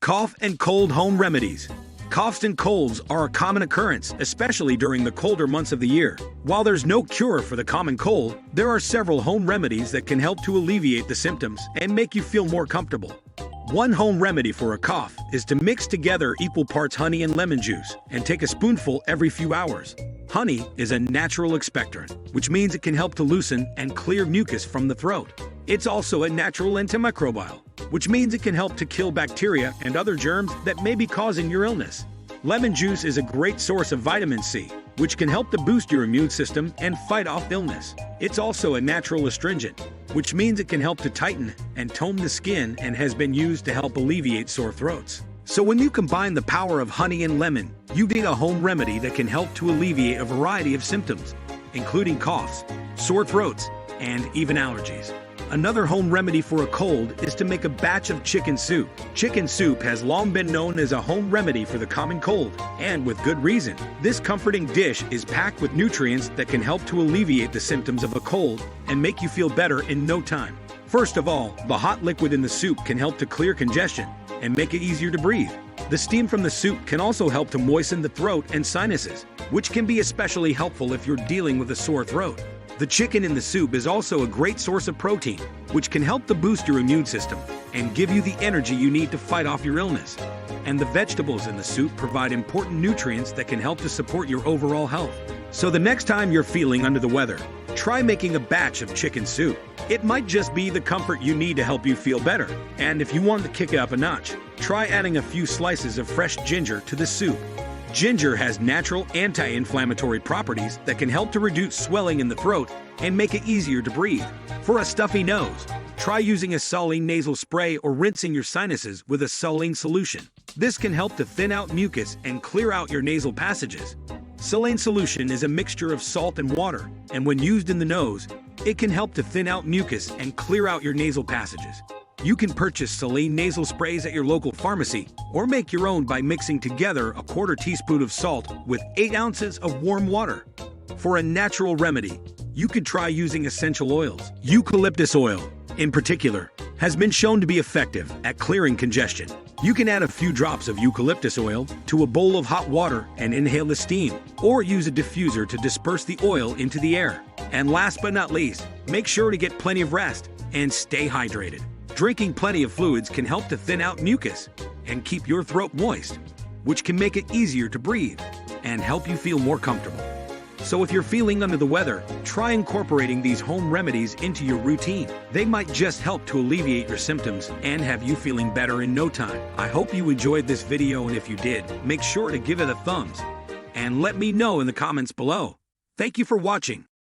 Cough and cold home remedies. Coughs and colds are a common occurrence, especially during the colder months of the year. While there's no cure for the common cold, there are several home remedies that can help to alleviate the symptoms and make you feel more comfortable. One home remedy for a cough is to mix together equal parts honey and lemon juice and take a spoonful every few hours. Honey is a natural expectorant, which means it can help to loosen and clear mucus from the throat. It's also a natural antimicrobial, which means it can help to kill bacteria and other germs that may be causing your illness. Lemon juice is a great source of vitamin C, which can help to boost your immune system and fight off illness. It's also a natural astringent, which means it can help to tighten and tone the skin and has been used to help alleviate sore throats. So when you combine the power of honey and lemon, you get a home remedy that can help to alleviate a variety of symptoms, including coughs, sore throats, and even allergies. Another home remedy for a cold is to make a batch of chicken soup. Chicken soup has long been known as a home remedy for the common cold, and with good reason. This comforting dish is packed with nutrients that can help to alleviate the symptoms of a cold and make you feel better in no time. First of all, the hot liquid in the soup can help to clear congestion and make it easier to breathe. The steam from the soup can also help to moisten the throat and sinuses, which can be especially helpful if you're dealing with a sore throat. The chicken in the soup is also a great source of protein, which can help to boost your immune system and give you the energy you need to fight off your illness. And the vegetables in the soup provide important nutrients that can help to support your overall health. So the next time you're feeling under the weather, try making a batch of chicken soup. It might just be the comfort you need to help you feel better. And if you want to kick it up a notch, try adding a few slices of fresh ginger to the soup. Ginger has natural anti-inflammatory properties that can help to reduce swelling in the throat and make it easier to breathe. For a stuffy nose, try using a saline nasal spray or rinsing your sinuses with a saline solution. This can help to thin out mucus and clear out your nasal passages. Saline solution is a mixture of salt and water, and when used in the nose, it can help to thin out mucus and clear out your nasal passages. You can purchase saline nasal sprays at your local pharmacy or make your own by mixing together a quarter teaspoon of salt with 8 ounces of warm water. For a natural remedy, you could try using essential oils. Eucalyptus oil, in particular, has been shown to be effective at clearing congestion. You can add a few drops of eucalyptus oil to a bowl of hot water and inhale the steam, or use a diffuser to disperse the oil into the air. And last but not least, make sure to get plenty of rest and stay hydrated. Drinking plenty of fluids can help to thin out mucus and keep your throat moist, which can make it easier to breathe and help you feel more comfortable. So if you're feeling under the weather, try incorporating these home remedies into your routine. They might just help to alleviate your symptoms and have you feeling better in no time. I hope you enjoyed this video, and if you did, make sure to give it a thumbs and let me know in the comments below. Thank you for watching.